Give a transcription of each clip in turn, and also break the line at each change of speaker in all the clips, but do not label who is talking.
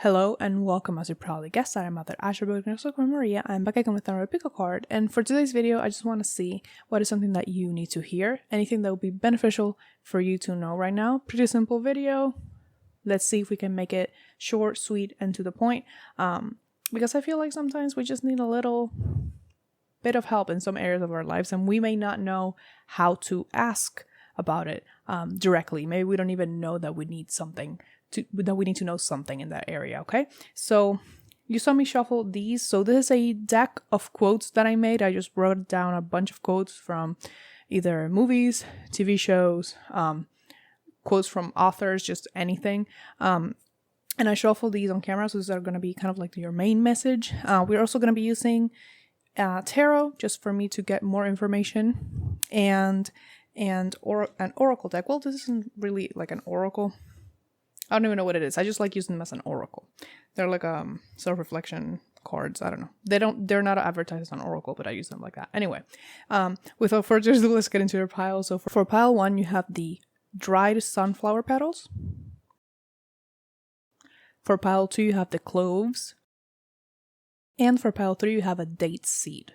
Hello and welcome. As you probably guessed, I am MotherAzure, but also Maria. I'm back again with another pick a card, and for today's video I just want to see what is something that you need to hear, anything that will be beneficial for you to know right now. Pretty simple video. Let's see if we can make it short, sweet, and to the point, because I feel like sometimes we just need a little bit of help in some areas of our lives, and we may not know how to ask about it directly. Maybe we don't even know that we need something that we need to know something in that area. Okay, so you saw me shuffle these. So this is a deck of quotes that I made. I just wrote down a bunch of quotes from either movies, TV shows, quotes from authors, just anything. And I shuffle these on camera, so these are going to be kind of like your main message. We're also going to be using tarot just for me to get more information, and an oracle deck. Well, this isn't really like an oracle. I don't even know what it is. I just like using them as an oracle. They're like self-reflection cards. I don't know. They're not advertised on Oracle, but I use them like that. Anyway, without further ado, let's get into your pile. So for pile 1, you have the dried sunflower petals. For pile 2, you have the cloves. And for pile 3, you have a date seed.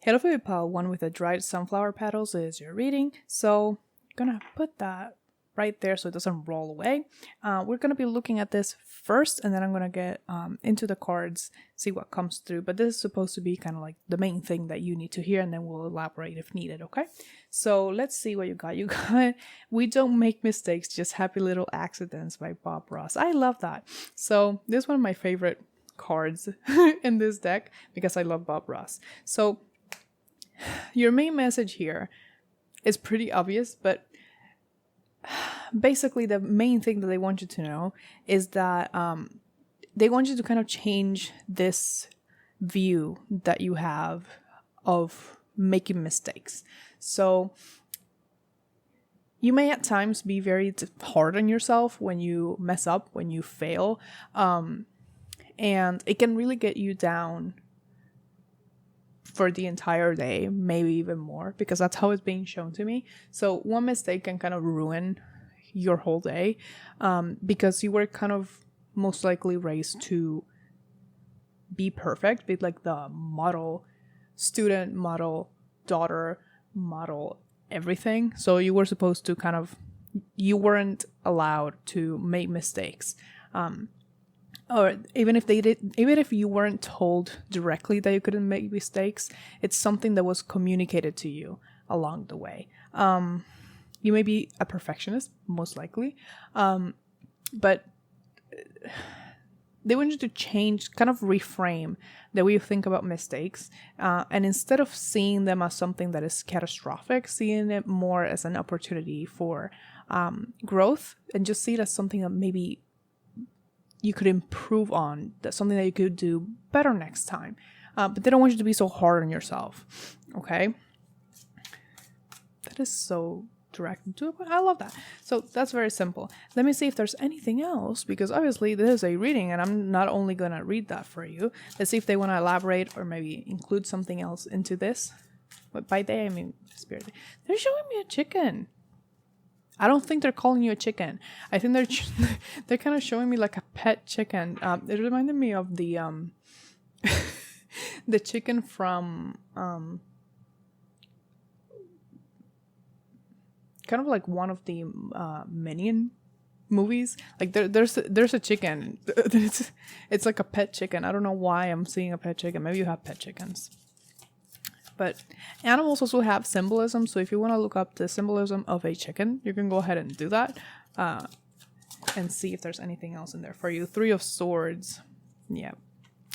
Head over to pile 1 with the dried sunflower petals is your reading. So I'm gonna put that right there so it doesn't roll away. We're gonna be looking at this first, and then I'm gonna get into the cards, see what comes through. But this is supposed to be kind of like the main thing that you need to hear, and then we'll elaborate if needed. Okay, so let's see what you got. You got "We Don't Make Mistakes, Just Happy Little Accidents" by Bob Ross. I love that. So this is one of my favorite cards in this deck because I love Bob Ross. So your main message here is pretty obvious, but basically the main thing that they want you to know is that they want you to kind of change this view that you have of making mistakes. So you may at times be very hard on yourself when you mess up, when you fail, and it can really get you down for the entire day, maybe even more, because that's how it's being shown to me. So one mistake can kind of ruin your whole day, because you were kind of most likely raised to be perfect, be like the model student, model daughter, model everything. So you were supposed to you weren't allowed to make mistakes. Or even if you weren't told directly that you couldn't make mistakes, it's something that was communicated to you along the way. You may be a perfectionist, most likely, but they want you to change, kind of reframe the way you think about mistakes, and instead of seeing them as something that is catastrophic, seeing it more as an opportunity for growth, and just see it as something that maybe you could improve on, that's something that you could do better next time. But they don't want you to be so hard on yourself. Okay? That is so direct. I love that. So that's very simple. Let me see if there's anything else, because obviously this is a reading and I'm not only going to read that for you. Let's see if they want to elaborate or maybe include something else into this. But by they, I mean spirit. They're showing me a chicken. I don't think they're calling you a chicken. I think they're kind of showing me like a pet chicken. It reminded me of the the chicken from kind of like one of the Minion movies. Like there's a chicken. It's like a pet chicken. I don't know why I'm seeing a pet chicken. Maybe you have pet chickens. But animals also have symbolism, so if you want to look up the symbolism of a chicken, you can go ahead and do that, and see if there's anything else in there for you. 3 of Swords. Yeah.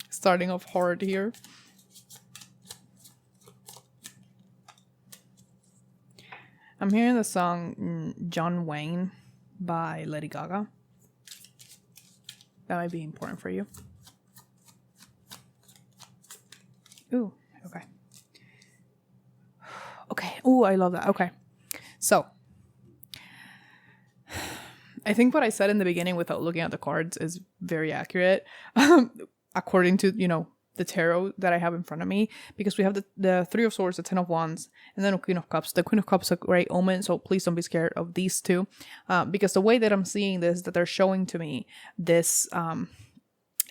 Starting off hard here. I'm hearing the song John Wayne by Lady Gaga. That might be important for you. Ooh, okay. Okay. Oh, I love that. Okay. So I think what I said in the beginning without looking at the cards is very accurate. According to, the tarot that I have in front of me, because we have the Three of Swords, the Ten of Wands, and then a Queen of Cups. The Queen of Cups is a great omen, so please don't be scared of these two, because the way that I'm seeing this, that they're showing to me this,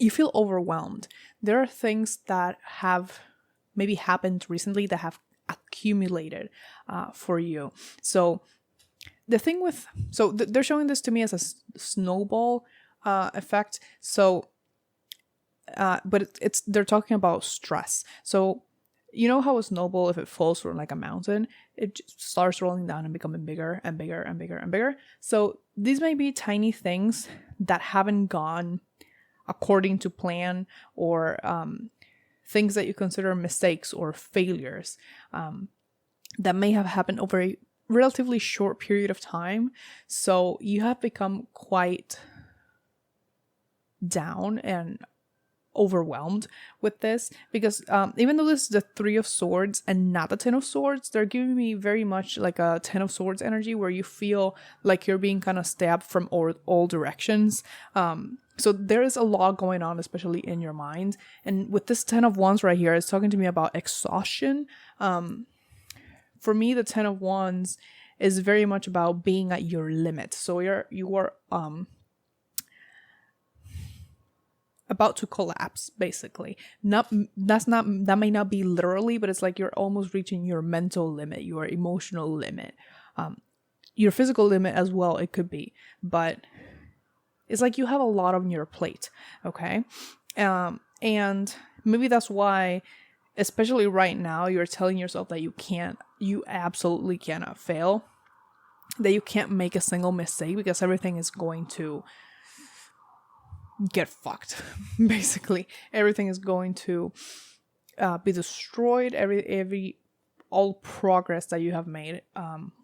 you feel overwhelmed. There are things that have maybe happened recently that have accumulated for you. So the thing with, they're showing this to me as a snowball effect. So but they're talking about stress. So you know how a snowball, if it falls from like a mountain, it just starts rolling down and becoming bigger and bigger and bigger and bigger. So these may be tiny things that haven't gone according to plan, or things that you consider mistakes or failures that may have happened over a relatively short period of time. So you have become quite down and overwhelmed with this, because even though this is the Three of Swords and not the Ten of Swords, they're giving me very much like a Ten of Swords energy, where you feel like you're being kind of stabbed from all directions. So there is a lot going on, especially in your mind. And with this Ten of Wands right here, it's talking to me about exhaustion. For me, the Ten of Wands is very much about being at your limit. So you are about to collapse, basically. That may not be literally, but it's like you're almost reaching your mental limit, your emotional limit, your physical limit as well, it could be, but it's like you have a lot on your plate. Okay. And maybe that's why, especially right now, you're telling yourself that you absolutely cannot fail, that you can't make a single mistake, because everything is going to get fucked. Basically, everything is going to be destroyed. All progress that you have made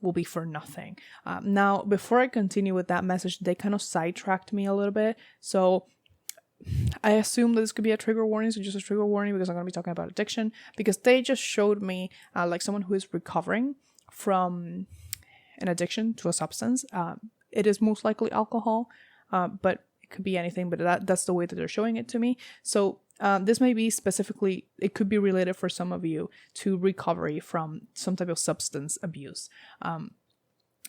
will be for nothing. Now, before I continue with that message, they kind of sidetracked me a little bit. So I assume that this could be a trigger warning. So just a trigger warning, because I'm going to be talking about addiction, because they just showed me like someone who is recovering from an addiction to a substance. It is most likely alcohol, but it could be anything, but that's the way that they're showing it to me. So this may be specifically, it could be related for some of you to recovery from some type of substance abuse.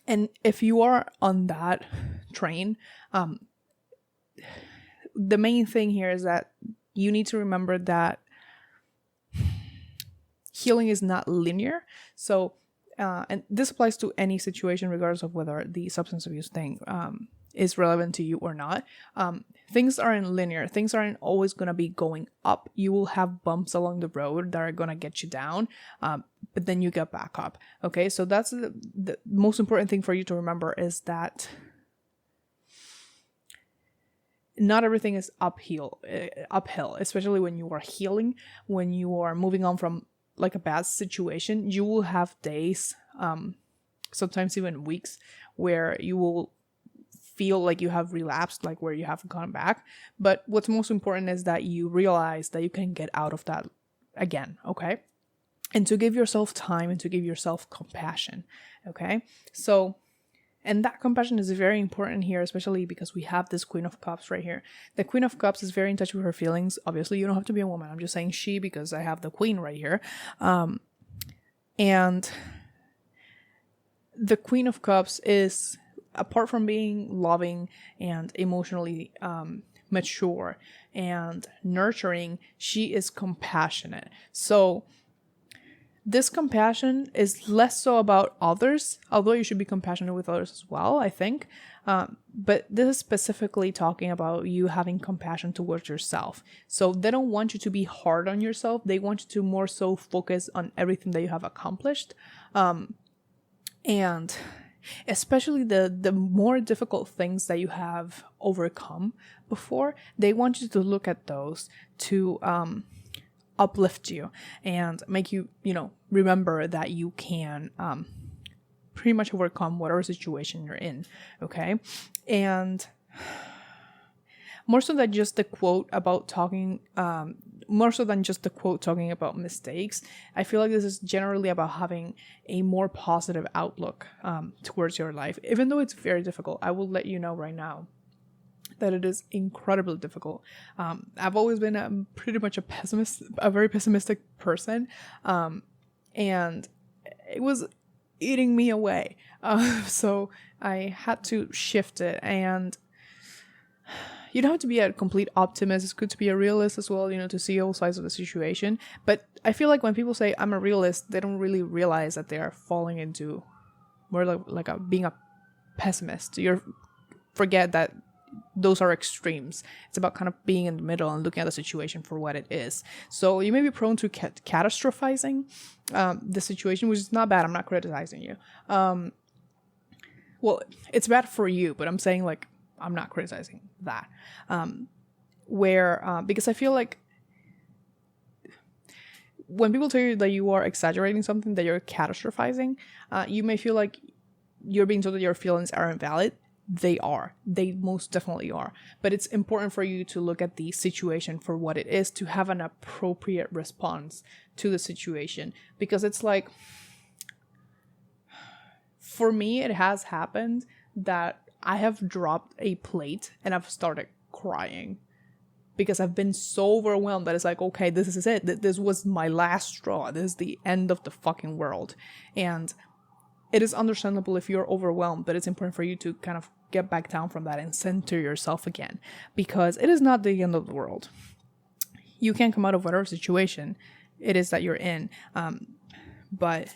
And if you are on that train, the main thing here is that you need to remember that healing is not linear. So, and this applies to any situation, regardless of whether the substance abuse thing is relevant to you or not. Things aren't linear. Things aren't always going to be going up. You will have bumps along the road that are going to get you down, but then you get back up. Okay, so that's the most important thing for you to remember, is that not everything is uphill, especially when you are healing, when you are moving on from like a bad situation. You will have days, sometimes even weeks, where you will feel like you have relapsed, like where you haven't gone back. But what's most important is that you realize that you can get out of that again, okay? And to give yourself time and to give yourself compassion, okay? So, and that compassion is very important here, especially because we have this Queen of Cups right here. The Queen of Cups is very in touch with her feelings. Obviously, you don't have to be a woman. I'm just saying she, because I have the Queen right here. And the Queen of Cups is, apart from being loving and emotionally mature and nurturing, she is compassionate. So this compassion is less so about others, although you should be compassionate with others as well, I think. But this is specifically talking about you having compassion towards yourself. So they don't want you to be hard on yourself. They want you to more so focus on everything that you have accomplished. And especially the more difficult things that you have overcome before, they want you to look at those to uplift you and make you, remember that you can pretty much overcome whatever situation you're in, okay? And more so than just the quote talking about mistakes, I feel like this is generally about having a more positive outlook towards your life, even though it's very difficult. I will let you know right now that it is incredibly difficult. I've always been pretty much a very pessimistic person, and it was eating me away. So I had to shift it, and you don't have to be a complete optimist. It's good to be a realist as well, to see all sides of the situation. But I feel like when people say I'm a realist, they don't really realize that they are falling into more like being a pessimist. You forget that those are extremes. It's about kind of being in the middle and looking at the situation for what it is. So you may be prone to catastrophizing the situation, which is not bad. I'm not criticizing you. Well, it's bad for you, but I'm saying like I'm not criticizing that. Because I feel like when people tell you that you are exaggerating something, that you're catastrophizing, you may feel like you're being told that your feelings are invalid. They are. They most definitely are. But it's important for you to look at the situation for what it is, to have an appropriate response to the situation. Because it's like, for me, it has happened that I have dropped a plate and I've started crying. Because I've been so overwhelmed that it's like, okay, this is it. This was my last straw. This is the end of the fucking world. And it is understandable if you're overwhelmed, but it's important for you to kind of get back down from that and center yourself again, because it is not the end of the world. You can come out of whatever situation it is that you're in, but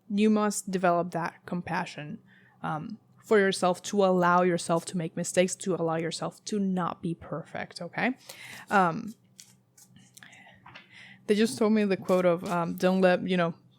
you must develop that compassion for yourself, to allow yourself to make mistakes, to allow yourself to not be perfect, okay? They just told me the quote of don't let,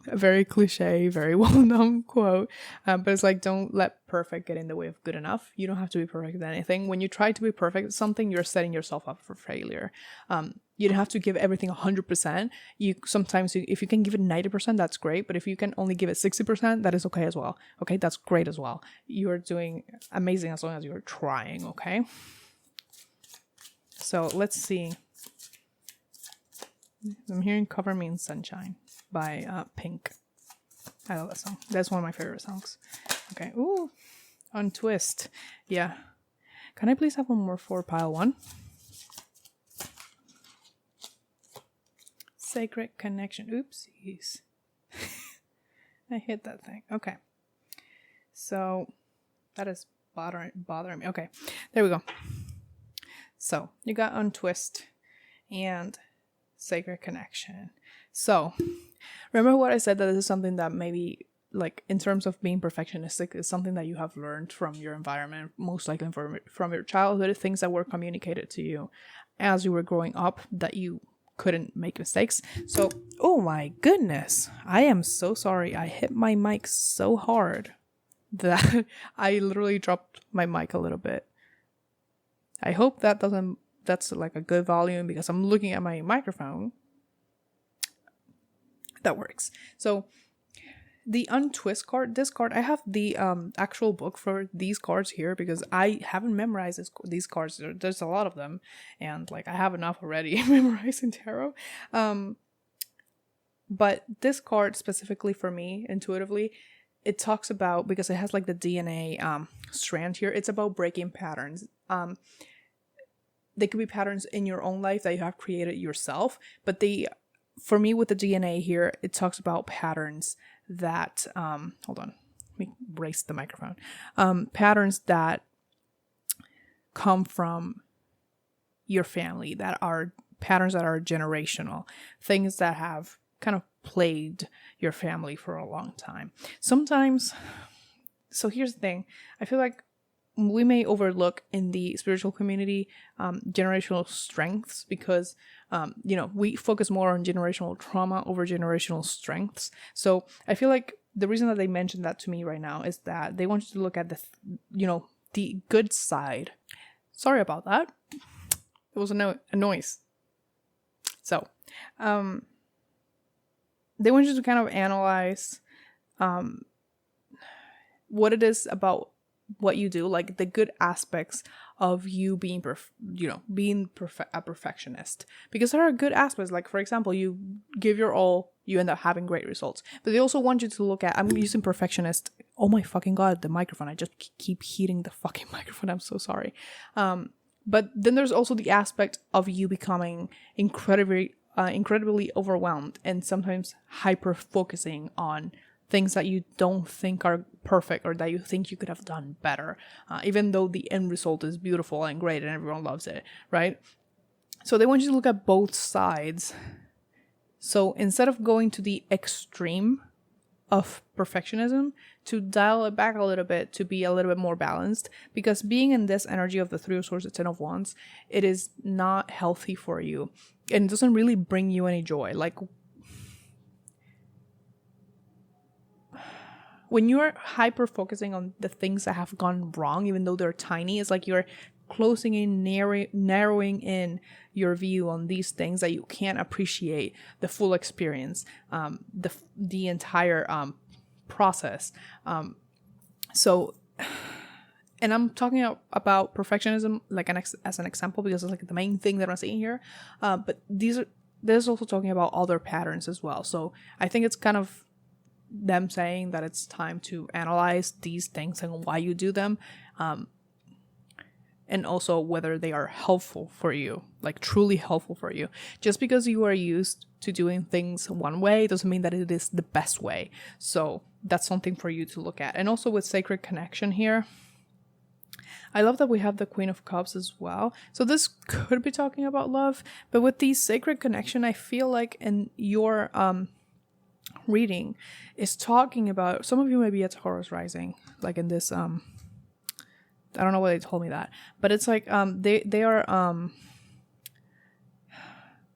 a very cliche, very well-known quote, but it's like, don't let perfect get in the way of good enough. You don't have to be perfect at anything. When you try to be perfect at something, you're setting yourself up for failure. You don't have to give everything 100%. If you can give it 90%, that's great. But if you can only give it 60%, that is okay as well. Okay, that's great as well. You're doing amazing as long as you're trying, okay? So let's see. I'm hearing Cover Me in Sunshine by Pink. I love that song. That's one of my favorite songs. Okay. Ooh. Untwist. Yeah. Can I please have one more for pile 1? Sacred Connection. Oopsies. I hit that thing. Okay. So that is bothering me. Okay. There we go. So you got Untwist and Sacred Connection. So remember what I said, that this is something that maybe, like, in terms of being perfectionistic, is something that you have learned from your environment, most likely from your childhood, things that were communicated to you as you were growing up, that you couldn't make mistakes. So, oh my goodness, I am so sorry. I hit my mic so hard that I literally dropped my mic a little bit. I hope that's like a good volume, because I'm looking at my microphone. That works. So the Untwist card, this card, I have the actual book for these cards here, because I haven't memorized these cards. There's a lot of them, and like I have enough already memorizing tarot. But this card specifically for me, intuitively, it talks about, because it has like the DNA strand here, it's about breaking patterns. They could be patterns in your own life that you have created yourself, but for me with the DNA here, it talks about patterns that, hold on, let me raise the microphone. Patterns that come from your family, that are patterns that are generational, things that have kind of plagued your family for a long time. Sometimes, so here's the thing, I feel like we may overlook in the spiritual community generational strengths, because we focus more on generational trauma over generational strengths. So I feel like the reason that they mentioned that to me right now is that they want you to look at the good side. Sorry about that. It was a noise. So they want you to kind of analyze what it is about what you do, like the good aspects of you being a perfectionist, because there are good aspects. Like, for example, you give your all, you end up having great results. But they also want you to look at, I'm using perfectionist, oh my fucking god, the microphone, I just keep hitting the fucking microphone, I'm so sorry. But then there's also the aspect of you becoming incredibly overwhelmed and sometimes hyper focusing on things that you don't think are perfect or that you think you could have done better, even though the end result is beautiful and great and everyone loves it, right? So they want you to look at both sides. So instead of going to the extreme of perfectionism, to dial it back a little bit, to be a little bit more balanced, because being in this energy of the Three of Swords, the Ten of Wands, it is not healthy for you, and it doesn't really bring you any joy. Like, when you're hyper focusing on the things that have gone wrong, even though they're tiny, it's like you're closing in, narrowing in your view on these things that you can't appreciate the full experience, the entire process. So, and I'm talking about perfectionism like as an example, because it's like the main thing that I'm saying here. But there's also talking about other patterns as well. So I think it's kind of them saying that it's time to analyze these things and why you do them. And also whether they are helpful for you, like truly helpful for you. Just because you are used to doing things one way doesn't mean that it is the best way. So that's something for you to look at. And also with Sacred Connection here, I love that we have the Queen of Cups as well. So this could be talking about love, but with the Sacred Connection, I feel like in your reading is talking about, some of you may be a Taurus rising, like in this I don't know why they told me that, but it's like they are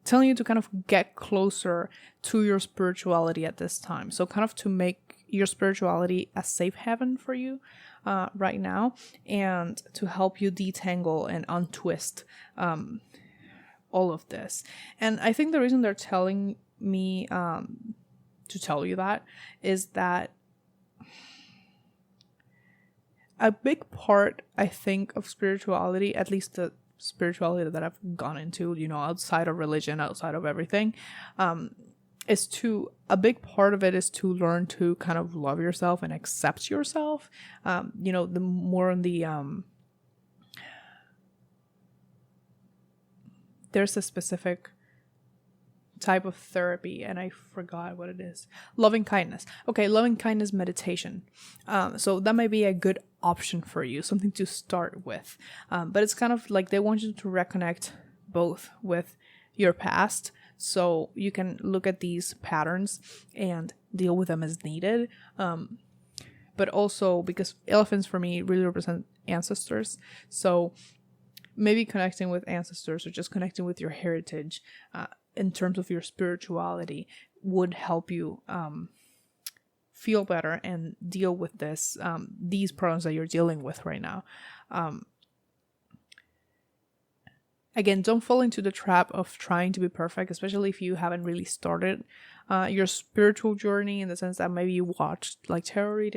telling you to kind of get closer to your spirituality at this time. So kind of to make your spirituality a safe haven for you right now, and to help you detangle and untwist all of this. And I think the reason they're telling me to tell you that is that a big part, I think, of spirituality, at least the spirituality that I've gone into, outside of religion, outside of everything, a big part of it is to learn to kind of love yourself and accept yourself. The more on the, there's a specific type of therapy, and I forgot what it is. Loving kindness. Okay, loving kindness meditation. So that might be a good option for you, something to start with. But it's kind of like they want you to reconnect both with your past, so you can look at these patterns and deal with them as needed. But also because elephants for me really represent ancestors, so maybe connecting with ancestors or just connecting with your heritage in terms of your spirituality would help you feel better and deal with these problems that you're dealing with right now. Again, don't fall into the trap of trying to be perfect, especially if you haven't really started your spiritual journey, in the sense that maybe you watched like tarot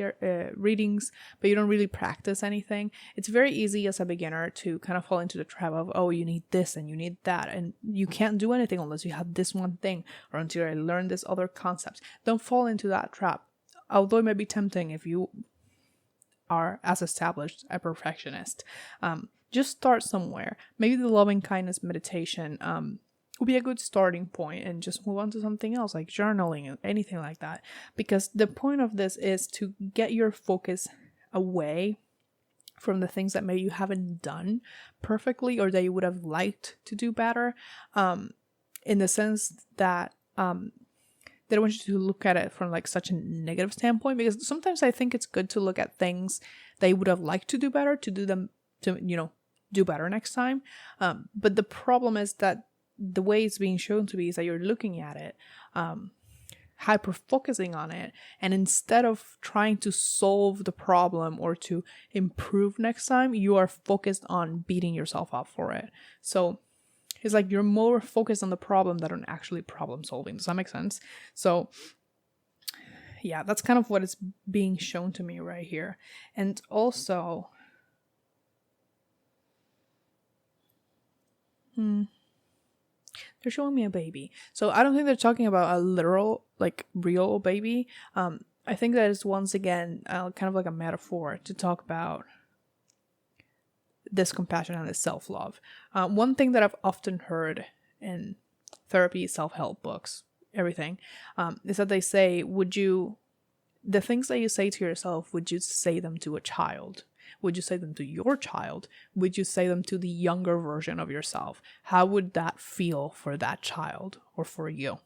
readings, but you don't really practice anything. It's very easy as a beginner to kind of fall into the trap of, oh, you need this and you need that, and you can't do anything unless you have this one thing, or until I learn this other concept. Don't fall into that trap, although it may be tempting if you are, as established, a perfectionist. Just start somewhere. Maybe the loving kindness meditation would be a good starting point, and just move on to something else like journaling and anything like that. Because the point of this is to get your focus away from the things that maybe you haven't done perfectly or that you would have liked to do better. In the sense that they don't want you to look at it from like such a negative standpoint, because sometimes I think it's good to look at things that you would have liked to do better, to do them, to do better next time. But the problem is that the way it's being shown to be is that you're looking at it, hyper focusing on it, and instead of trying to solve the problem or to improve next time, you are focused on beating yourself up for it. So it's like you're more focused on the problem than on actually problem solving. Does that make sense? So yeah, that's kind of what is being shown to me right here. And also they're showing me a baby. So I don't think they're talking about a literal, like, real baby. I think that is once again kind of like a metaphor to talk about this compassion and this self-love. One thing that I've often heard in therapy, self-help books, everything, is that they say, the things that you say to yourself, would you say them to a child? Would you say them to your child? Would you say them to the younger version of yourself? How would that feel for that child or for you?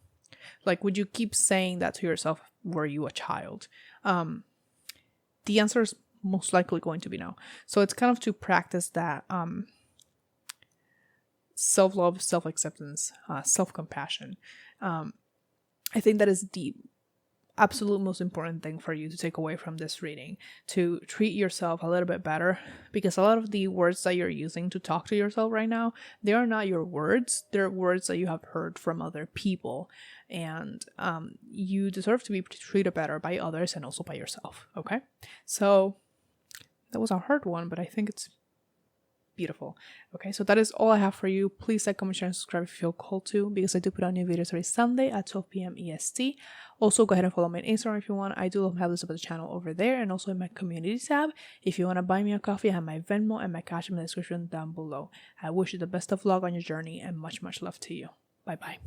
Like, would you keep saying that to yourself were you a child? The answer is most likely going to be no. So it's kind of to practice that self-love, self-acceptance, self-compassion. I think that is the absolute most important thing for you to take away from this reading, to treat yourself a little bit better, because a lot of the words that you're using to talk to yourself right now, they are not your words. They're words that you have heard from other people, and you deserve to be treated better by others and also by yourself. Okay, so that was a hard one, but I think it's beautiful. Okay, so that is all I have for you. Please like, comment, share, and subscribe if you feel called to, because I do put out new videos every Sunday at 12 p.m. EST. Also, go ahead and follow me on Instagram if you want. I do have this about the channel over there, and also in my community tab. If you want to buy me a coffee, I have my Venmo and my Cash in the description down below. I wish you the best of luck on your journey, and much, much love to you. Bye-bye.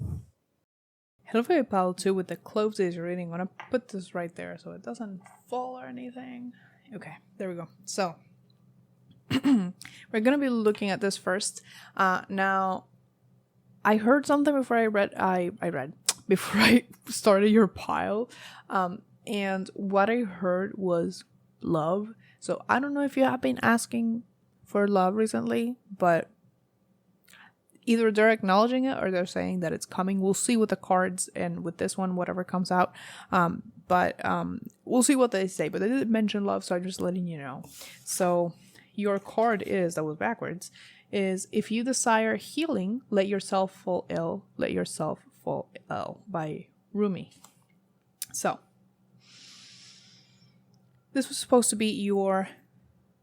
Hello for pile 2 with the closed days reading. I'm going to put this right there so it doesn't fall or anything. Okay, there we go. So we're gonna be looking at this first. Now, I heard something before I read before I started your pile, and what I heard was love. So I don't know if you have been asking for love recently, but either they're acknowledging it or they're saying that it's coming. We'll see with the cards and with this one, whatever comes out. But we'll see what they say. But they did mention love, so I'm just letting you know. So your card that was backwards, is if you desire healing, let yourself fall ill. Let yourself fall ill by Rumi. So this was supposed to be your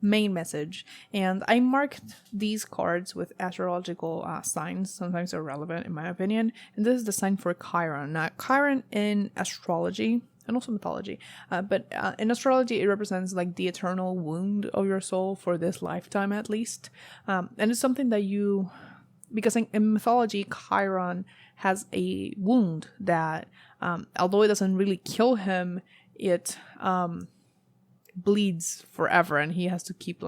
main message, and I marked these cards with astrological signs. Sometimes they're relevant in my opinion, and this is the sign for Chiron. Now, Chiron in astrology and also mythology, but in astrology it represents like the eternal wound of your soul for this lifetime at least, and it's something that because in mythology Chiron has a wound that although it doesn't really kill him, it bleeds forever, and he has to keep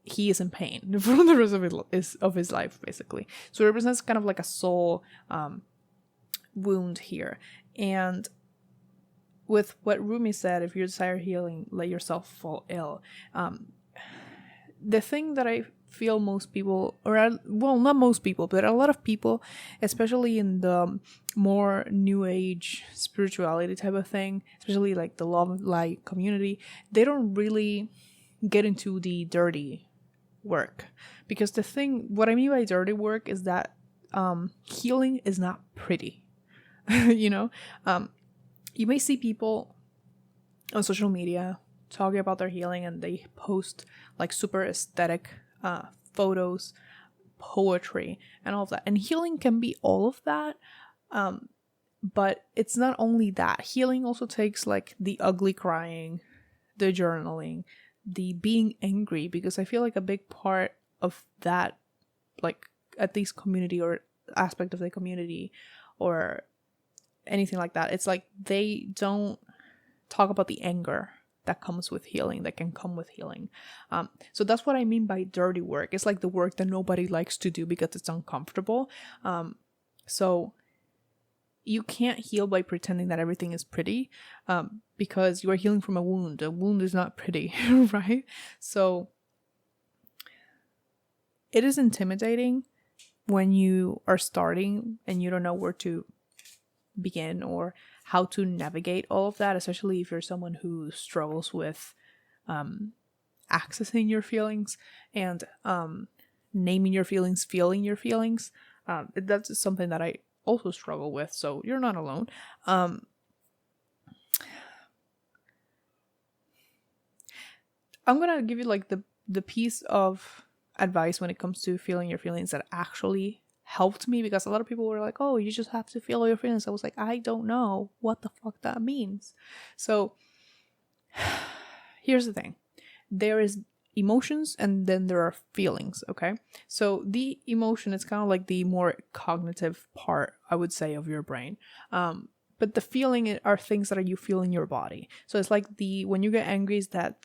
he is in pain for the rest of his life basically. So it represents kind of like a soul wound here. And with what Rumi said, if you desire healing, let yourself fall ill. The thing that I feel most people, well, not most people, but a lot of people, especially in the more new age spirituality type of thing, especially like the love light community, they don't really get into the dirty work. Because what I mean by dirty work is that healing is not pretty. You know, you may see people on social media talking about their healing, and they post like super aesthetic photos, poetry, and all of that. And healing can be all of that, but it's not only that. Healing also takes like the ugly crying, the journaling, the being angry, because I feel like a big part of that, like at least community or aspect of the community or anything like that, it's like they don't talk about the anger that comes with healing, that can come with healing. So that's what I mean by dirty work. It's like the work that nobody likes to do because it's uncomfortable. So you can't heal by pretending that everything is pretty, because you are healing from a wound. A wound is not pretty, right? So it is intimidating when you are starting and you don't know where to begin or how to navigate all of that, especially if you're someone who struggles with accessing your feelings and naming your feelings, feeling your feelings. That's something that I also struggle with, so you're not alone. I'm gonna give you like the piece of advice when it comes to feeling your feelings that actually helped me, because a lot of people were like, oh, you just have to feel your feelings. I was like, I don't know what the fuck that means. So here's the thing. There is emotions and then there are feelings. Okay, so the emotion is kind of like the more cognitive part, I would say, of your brain. But the feeling are things that you feel in your body. So it's like when you get angry, is that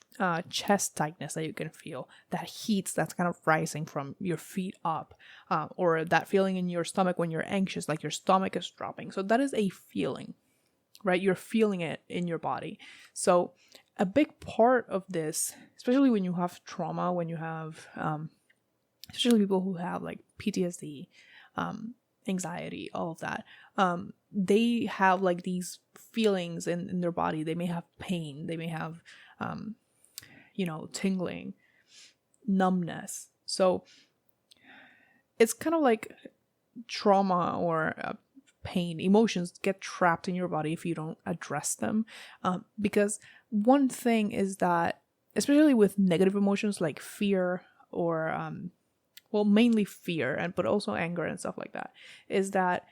chest tightness that you can feel, that heat that's kind of rising from your feet up, or that feeling in your stomach when you're anxious, like your stomach is dropping. So that is a feeling, right? You're feeling it in your body. So a big part of this, especially when you have trauma, when you have, especially people who have like PTSD, anxiety, all of that, they have like these feelings in their body. They may have pain, they may have tingling, numbness. So it's kind of like trauma or pain. Emotions get trapped in your body if you don't address them, because one thing is that, especially with negative emotions like fear or mainly fear, but also anger and stuff like that, is that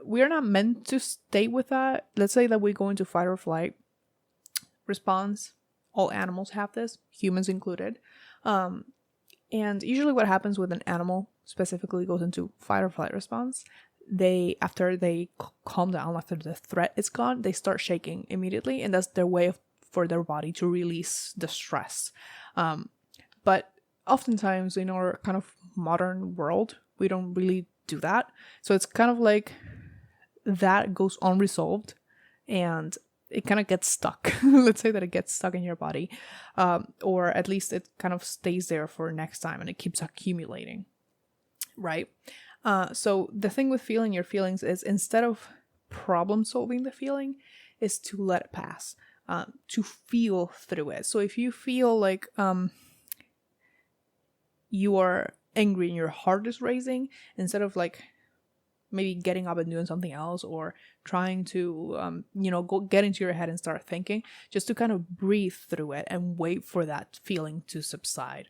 we're not meant to stay with that. Let's say that we go into fight or flight response. All animals have this, humans included. And usually what happens with an animal specifically goes into fight or flight response. After they calm down, after the threat is gone, they start shaking immediately, and that's their way for their body to release the stress. But oftentimes in our kind of modern world, we don't really do that. So it's kind of like that goes unresolved and it kind of gets stuck. Let's say that it gets stuck in your body, or at least it kind of stays there for next time and it keeps accumulating, right? So the thing with feeling your feelings is, instead of problem solving the feeling, is to let it pass, to feel through it. So if you feel like you are angry and your heart is racing, instead of like maybe getting up and doing something else, or trying to go get into your head and start thinking, just to kind of breathe through it and wait for that feeling to subside,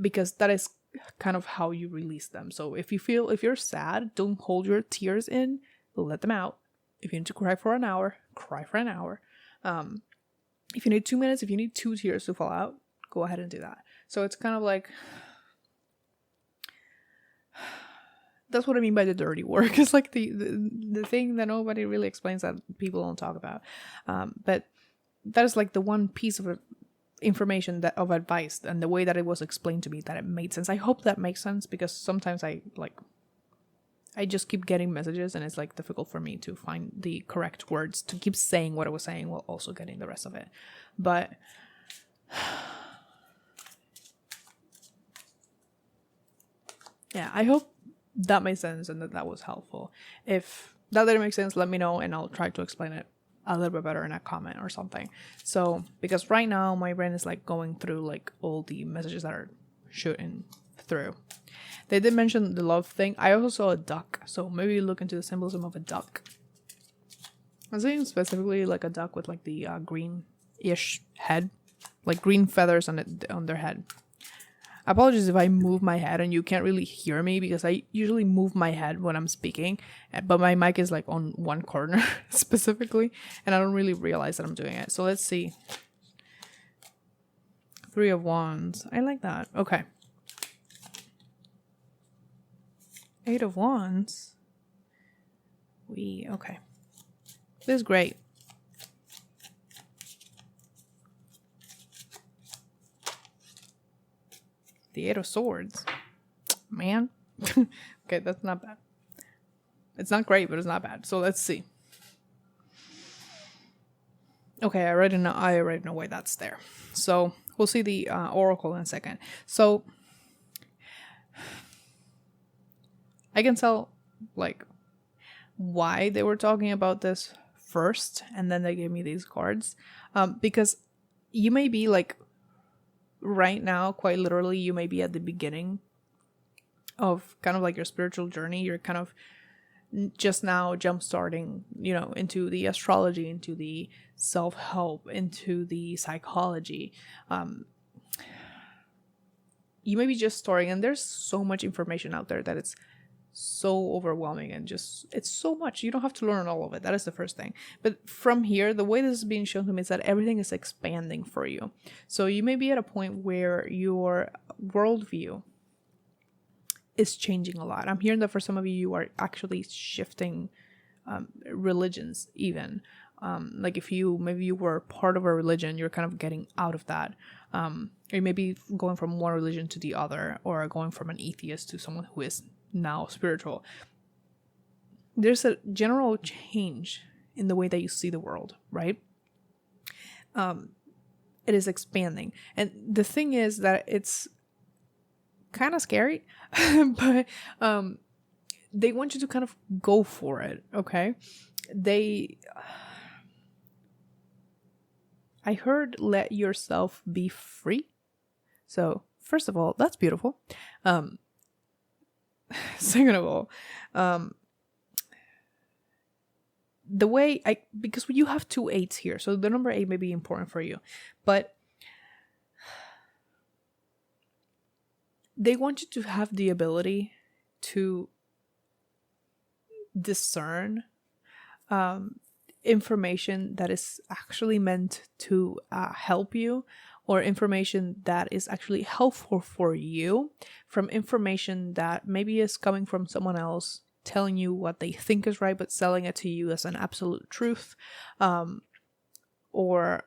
because that is kind of how you release them. So if you're sad, don't hold your tears in, let them out. If you need to cry for an hour, cry for an hour. If you need 2 minutes, if you need 2 tears to fall out, go ahead and do that. So it's kind of like, that's what I mean by the dirty work. It's like the thing that nobody really explains, that people don't talk about. But that is like the one piece of information of advice, and the way that it was explained to me, that it made sense. I hope that makes sense, because sometimes I just keep getting messages and it's like difficult for me to find the correct words to keep saying what I was saying while also getting the rest of it. But yeah, I hope that made sense and that was helpful. If that didn't make sense, let me know and I'll try to explain it a little bit better in a comment or something. So, because right now my brain is like going through like all the messages that are shooting through. They did mention the love thing. I also saw a duck, so maybe look into the symbolism of a duck. I'm saying specifically like a duck with like the green-ish head, like green feathers on their head. Apologies if I move my head and you can't really hear me, because I usually move my head when I'm speaking, but my mic is like on one corner specifically, and I don't really realize that I'm doing it. So let's see. 3 of Wands. I like that. Okay. 8 of Wands. Okay. This is great. The 8 of Swords. Man. Okay, that's not bad. It's not great, but it's not bad. So let's see. Okay, I already know why that's there. So we'll see the oracle in a second. So I can tell like why they were talking about this first, and then they gave me these cards. Because you may be like, right now, quite literally, you may be at the beginning of kind of like your spiritual journey. You're kind of just now jump starting, into the astrology, into the self-help, into the psychology. You may be just starting, and there's so much information out there that it's so overwhelming and just, it's so much. You don't have to learn all of it. That is the first thing. But from here, the way this is being shown to me is that everything is expanding for you. So you may be at a point where your worldview is changing a lot. I'm hearing that for some of you, you are actually shifting religions even. Like if maybe you were part of a religion, you're kind of getting out of that. Or maybe going from one religion to the other, or going from an atheist to someone who is now spiritual. There's a general change in the way that you see the world, right? It is expanding. And the thing is that it's kind of scary, but they want you to kind of go for it, okay? I heard let yourself be free. So first of all, that's beautiful. Second of all, the way because you have 2 8s here, so the number 8 may be important for you, but they want you to have the ability to discern information that is actually meant to help you, or information that is actually helpful for you, from information that maybe is coming from someone else telling you what they think is right but selling it to you as an absolute truth, or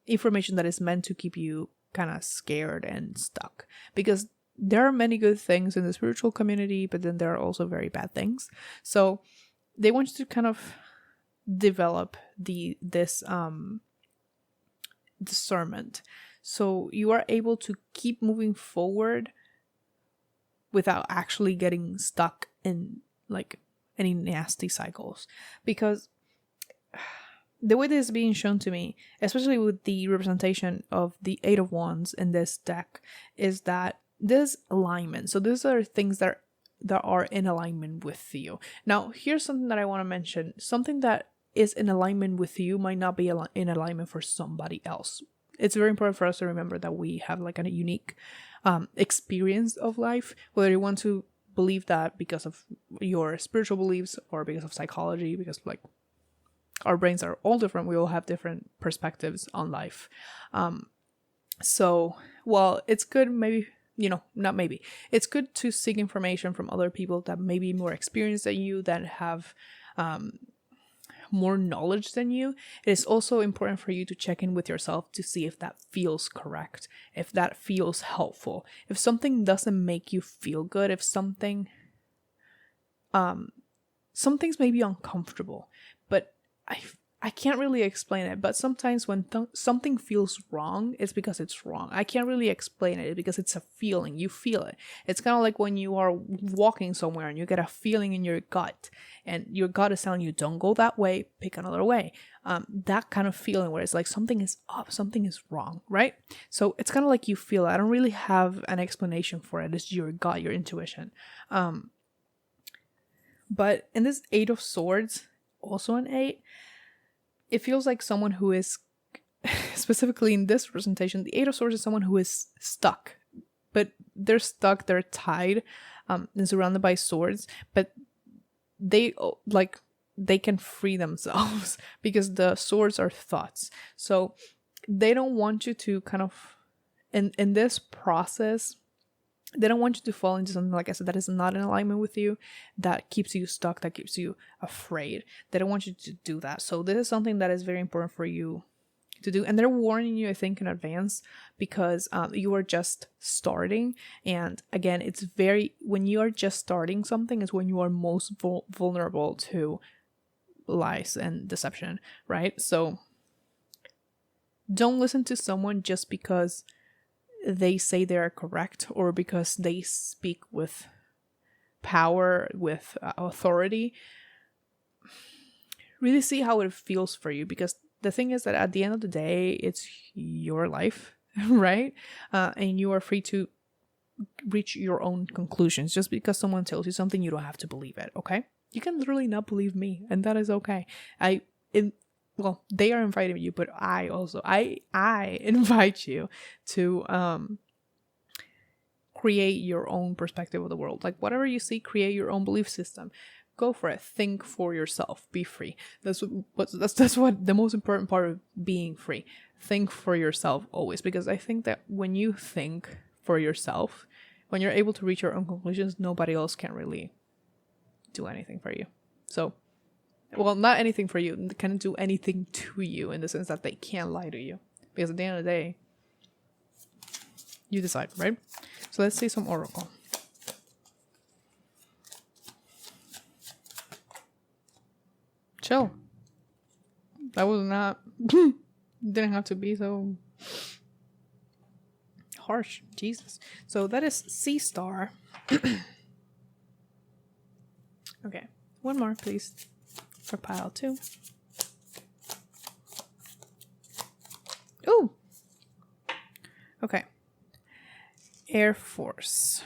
information that is meant to keep you kind of scared and stuck, because there are many good things in the spiritual community, but then there are also very bad things. So they want you to kind of develop this discernment, so you are able to keep moving forward without actually getting stuck in like any nasty cycles. Because the way this is being shown to me, especially with the representation of the 8 of Wands in this deck, is that this alignment. So these are things that are in alignment with you. Now, here's something that I want to mention. Something that is in alignment with you might not be in alignment for somebody else. It's very important for us to remember that we have like a unique experience of life, whether you want to believe that because of your spiritual beliefs or because of psychology, because like our brains are all different. We all have different perspectives on life. So while it's good, maybe, not maybe, it's good to seek information from other people that may be more experienced than you, that have more knowledge than you. It is also important for you to check in with yourself to see if that feels correct, if that feels helpful. If something doesn't make you feel good, if some things may be uncomfortable, but I can't really explain it, but sometimes when something feels wrong, it's because it's wrong. I can't really explain it because it's a feeling. You feel it. It's kind of like when you are walking somewhere and you get a feeling in your gut, and your gut is telling you, don't go that way, pick another way. That kind of feeling where it's like something is up, something is wrong, right? So it's kind of like you feel it. I don't really have an explanation for it. It's your gut, your intuition. But in this 8 of Swords, also an 8, it feels like someone who is, specifically in this presentation, the 8 of Swords is someone who is stuck. But they're stuck, they're tied, and surrounded by swords, but they can free themselves because the swords are thoughts. So they don't want you to kind of, in this process, they don't want you to fall into something, like I said, that is not in alignment with you, that keeps you stuck, that keeps you afraid. They don't want you to do that. So this is something that is very important for you to do. And they're warning you, I think, in advance, because you are just starting. And again, when you are just starting something is when you are most vulnerable to lies and deception, right? So don't listen to someone just because they say they're correct, or because they speak with power, with authority. Really see how it feels for you, because the thing is that at the end of the day, it's your life, right? And you are free to reach your own conclusions. Just because someone tells you something, you don't have to believe it, okay? You can literally not believe me, and that is okay. Well, they are inviting you, but I invite you to create your own perspective of the world. Like whatever you see, create your own belief system. Go for it. Think for yourself. Be free. That's what the most important part of being free. Think for yourself always, because I think that when you think for yourself, when you're able to reach your own conclusions, nobody else can really do anything for you. So, well, not anything for you. They can't do anything to you in the sense that they can't lie to you, because at the end of the day, you decide, right? So let's see some oracle. Chill. That was not didn't have to be so harsh. Jesus. So that is Sea Star. Okay, one more please for pile 2. Ooh. Okay. Air Force.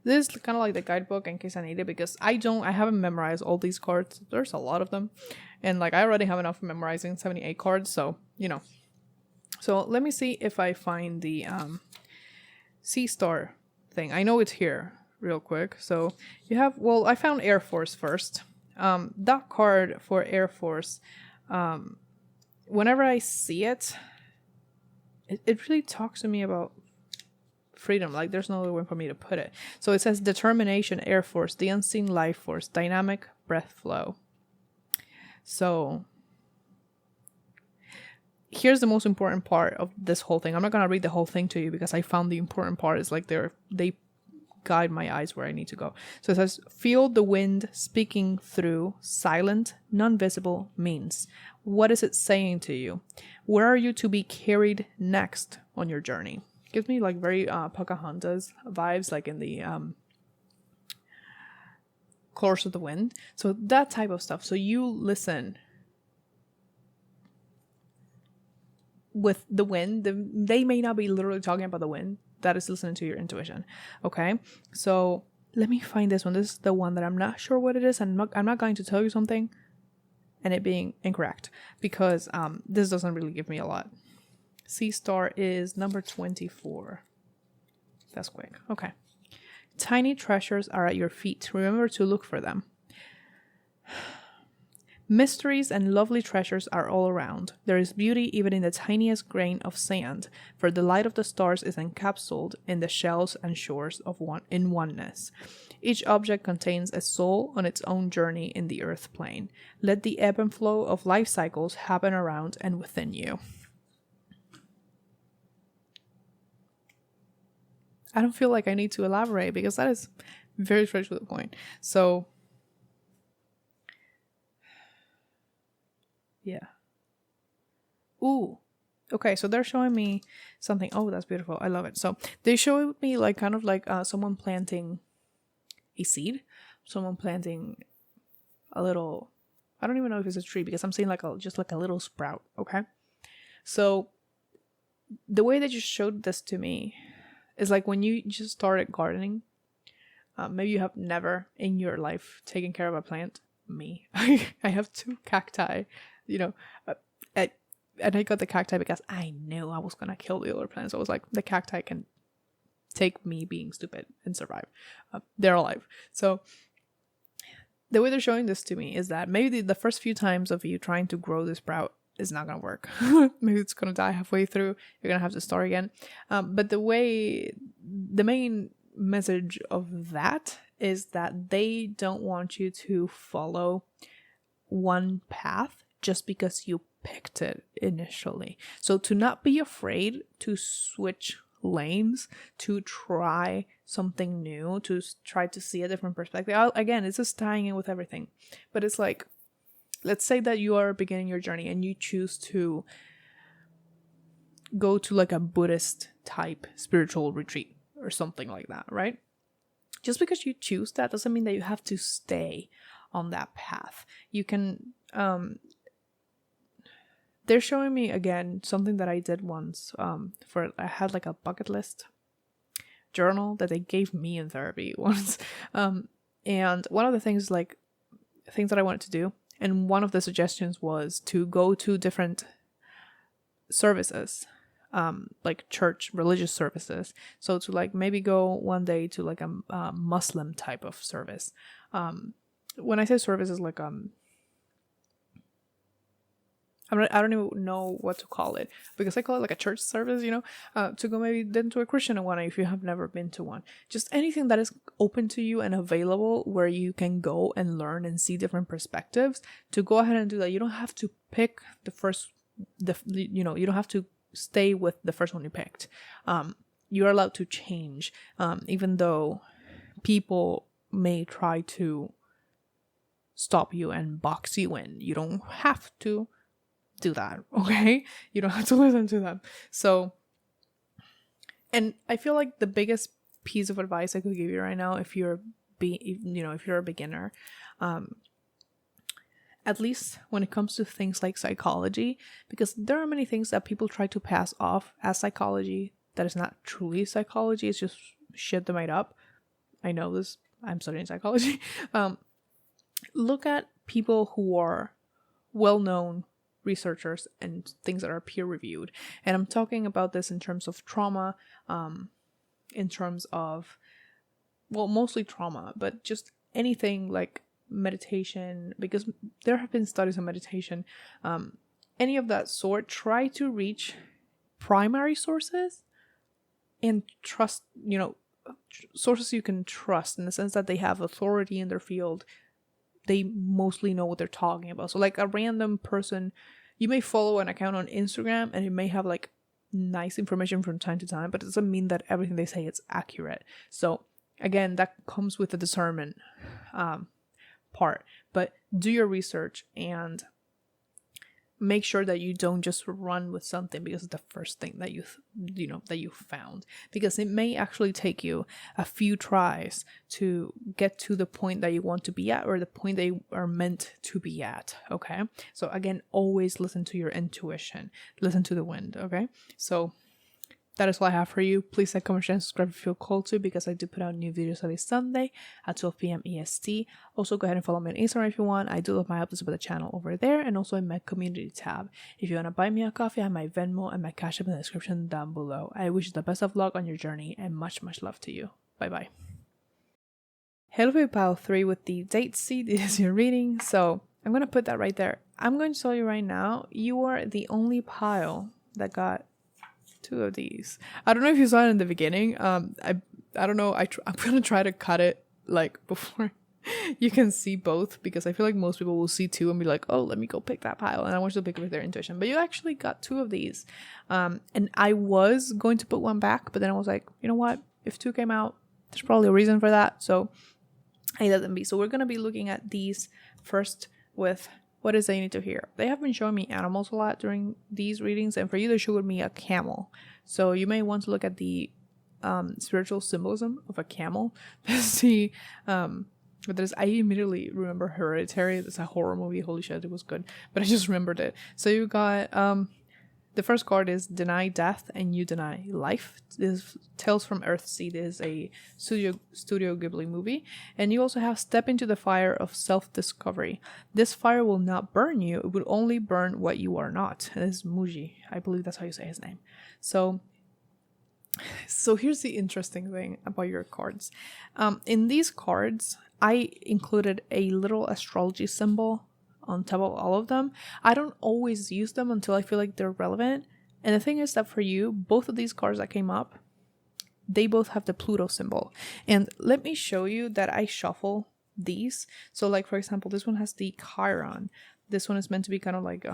This is kind of like the guidebook in case I need it, because I haven't memorized all these cards. There's a lot of them. And like I already have enough for memorizing 78 cards. So, you know. So let me see if I find the Sea Star thing. I know it's here real quick. So you have, well, I found Air Force first. That card for Air Force, whenever I see it, it really talks to me about freedom. Like there's no other way for me to put it. So it says determination, Air Force, the unseen life force, dynamic breath flow. So here's the most important part of this whole thing. I'm not going to read the whole thing to you because I found the important part is like they guide my eyes where I need to go. So it says, feel the wind speaking through silent, non-visible means. What is it saying to you? Where are you to be carried next on your journey? Gives me like very Pocahontas vibes, like in the Course of the Wind. So that type of stuff. So you listen with the wind. They may not be literally talking about the wind. That is listening to your intuition. Okay. So let me find this one. This is the one that I'm not sure what it is. I'm not going to tell you something and it being incorrect, because this doesn't really give me a lot. Sea Star is number 24. That's quick. Okay. Tiny treasures are at your feet. Remember to look for them. Mysteries and lovely treasures are all around. There is beauty even in the tiniest grain of sand, for the light of the stars is encapsulated in the shells and shores of oneness. Each object contains a soul on its own journey in the earth plane. Let the ebb and flow of life cycles happen around and within you. I don't feel like I need to elaborate because that is very straight to the point. So, yeah. Ooh. Okay, so they're showing me something. Oh, that's beautiful. I love it. So they showed me like kind of like someone planting a seed. Someone planting a little, I don't even know if it's a tree because I'm seeing like just like a little sprout. Okay. So the way that you showed this to me is like when you just started gardening, maybe you have never in your life taken care of a plant. Me. I have 2 cacti, you know, and I got the cacti because I knew I was going to kill the other plants. So I was like, the cacti can take me being stupid and survive. They're alive. So the way they're showing this to me is that maybe the first few times of you trying to grow this sprout is not going to work. Maybe it's going to die halfway through. You're going to have to start again. But the main message of that is that they don't want you to follow one path just because you picked it initially. So to not be afraid to switch lanes, to try something new, to try to see a different perspective. Again, it's just tying in with everything. But it's like, let's say that you are beginning your journey and you choose to go to like a Buddhist type spiritual retreat or something like that, right? Just because you choose that doesn't mean that you have to stay on that path. You can, they're showing me again something that I did once. I had like a bucket list journal that they gave me in therapy once. And one of the things that I wanted to do, and one of the suggestions was to go to different services like church religious services. So to like maybe go one day to like a Muslim type of service. When I say service, is like I don't even know what to call it, because I call it like a church service, to go maybe then to a Christian one if you have never been to one. Just anything that is open to you and available where you can go and learn and see different perspectives, to go ahead and do that. You don't have to pick you don't have to stay with the first one you picked. You're allowed to change, even though people may try to stop you and box you in. You don't have to do that, okay? You don't have to listen to them. So, and I feel like the biggest piece of advice I could give you right now, if you're a beginner, at least when it comes to things like psychology, because there are many things that people try to pass off as psychology that is not truly psychology. It's just shit they made up. I know this. I'm studying psychology. Look at people who are well-known researchers and things that are peer-reviewed. And I'm talking about this in terms of trauma, in terms of, well, mostly trauma, but just anything like meditation, because there have been studies on meditation, any of that sort. Try to reach primary sources and trust, sources you can trust in the sense that they have authority in their field. They mostly know what they're talking about. So like a random person, you may follow an account on Instagram and it may have like nice information from time to time, but it doesn't mean that everything they say is accurate. So again, that comes with the discernment part. But do your research and make sure that you don't just run with something because it's the first thing that you found, because it may actually take you a few tries to get to the point that you want to be at, or the point that you are meant to be at. Okay, so again, always listen to your intuition, listen to the wind. Okay, so that is all I have for you. Please like, comment, share, and subscribe if you feel called to, because I do put out new videos every Sunday at 12 p.m. EST. Also, go ahead and follow me on Instagram if you want. I do love my updates about the channel over there, and also in my community tab. If you want to buy me a coffee, I have my Venmo and my Cash App in the description down below. I wish you the best of luck on your journey, and much, much love to you. Bye-bye. Hello for pile 3 with the date seed. It is your reading, so I'm going to put that right there. I'm going to tell you right now, you are the only pile that got 2 of these. I don't know if you saw it in the beginning. I don't know. I'm gonna try to cut it like before you can see both, because I feel like most people will see 2 and be like, oh, let me go pick that pile, and I want you to pick it with their intuition. But you actually got 2 of these, and I was going to put one back, but then I was like, you know what, if 2 came out, there's probably a reason for that, so I let them be. So we're gonna be looking at these first with what is they need to hear. They have been showing me animals a lot during these readings, and for you they showed me a camel. So you may want to look at the spiritual symbolism of a camel to see what that is. I immediately remember Hereditary. It's a horror movie. Holy shit, it was good. But I just remembered it. So you got the first card is Deny Death and You Deny Life. This is Tales from Earthseed. It is a Studio Ghibli movie. And you also have Step into the Fire of Self-Discovery. This fire will not burn you. It will only burn what you are not. And this is Muji. I believe that's how you say his name. So here's the interesting thing about your cards. In these cards, I included a little astrology symbol on top of all of them. I don't always use them until I feel like they're relevant. And the thing is that for you, both of these cards that came up, they both have the Pluto symbol. And let me show you that I shuffle these. So like, for example, this one has the Chiron. This one is meant to be kind of like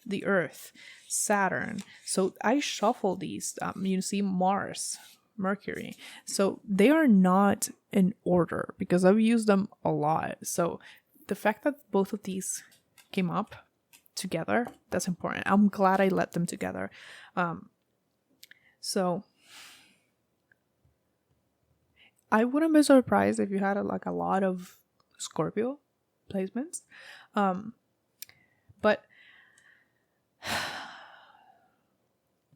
the Earth, Saturn. So I shuffle these. You see Mars, Mercury. So they are not in order because I've used them a lot. So the fact that both of these came up together, that's important. I'm glad I let them together. So I wouldn't be surprised if you had a lot of Scorpio placements. But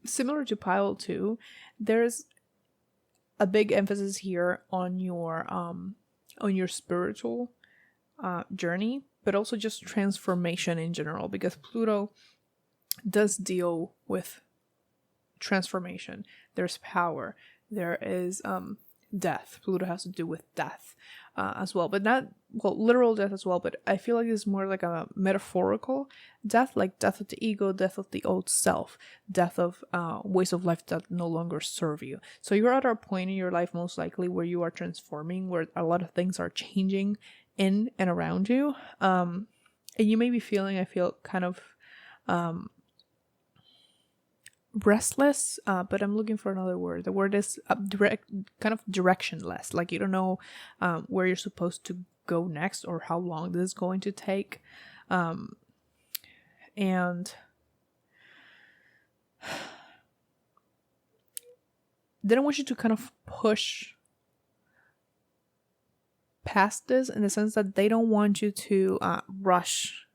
similar to pile 2, there's a big emphasis here on your spiritual journey, but also just transformation in general, because Pluto does deal with transformation, there's power, there is death. Pluto has to do with death as well, but not, well, literal death as well, but I feel like it's more like a metaphorical death, like death of the ego, death of the old self, death of ways of life that no longer serve you. So you're at a point in your life most likely where you are transforming, where a lot of things are changing in and around you, and you may be feeling, I feel, kind of restless, but I'm looking for another word. The word is kind of directionless, like you don't know where you're supposed to go next or how long this is going to take, and they don't want you to kind of push past this, in the sense that they don't want you to rush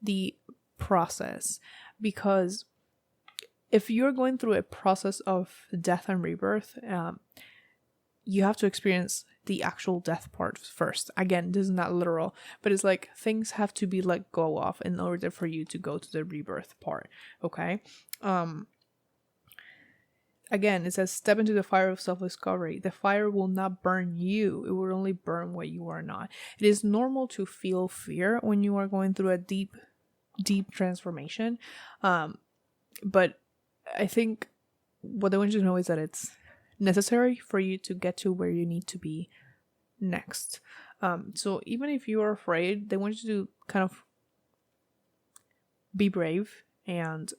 the process, because if you're going through a process of death and rebirth, you have to experience the actual death part first. Again, this is not literal, but it's like things have to be let go of in order for you to go to the rebirth part. Okay. Again, it says, step into the fire of self-discovery. The fire will not burn you. It will only burn what you are not. It is normal to feel fear when you are going through a deep transformation. But I think what I want you to know is that it's necessary for you to get to where you need to be next. So even if you are afraid, they want you to kind of be brave and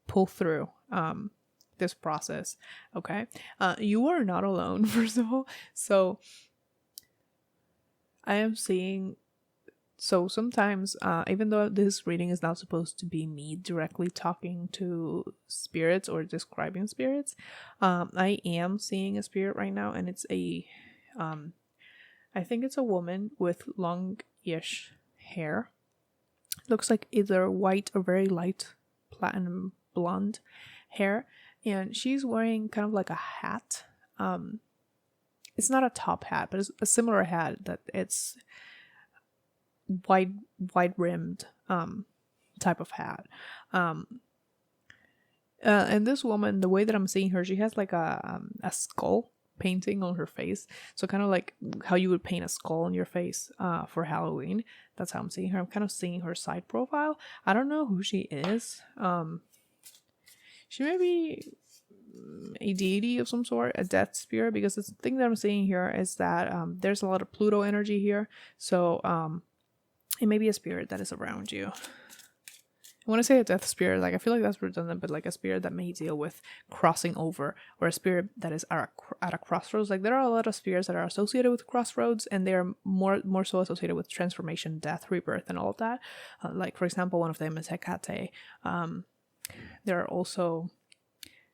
pull through this process. Okay. You are not alone, first of all. So I am seeing, so sometimes, even though this reading is not supposed to be me directly talking to spirits or describing spirits, I am seeing a spirit right now, and it's I think it's a woman with long-ish hair. Looks like either white or very light platinum blonde hair, and she's wearing kind of like a hat. It's not a top hat, but it's a similar hat that it's wide rimmed type of hat. And this woman, the way that I'm seeing her, she has like a skull painting on her face, so kind of like how you would paint a skull on your face for Halloween. That's how I'm seeing her. I'm kind of seeing her side profile. I don't know who she is. She may be a deity of some sort, a death spirit, because the thing that I'm seeing here is that there's a lot of Pluto energy here, so it may be a spirit that is around you. When I say a death spirit, like, I feel like that's redundant, but like a spirit that may deal with crossing over, or a spirit that is at a crossroads. Like, there are a lot of spirits that are associated with crossroads, and they are more so associated with transformation, death, rebirth, and all of that. Like, for example, one of them is Hecate. There are also,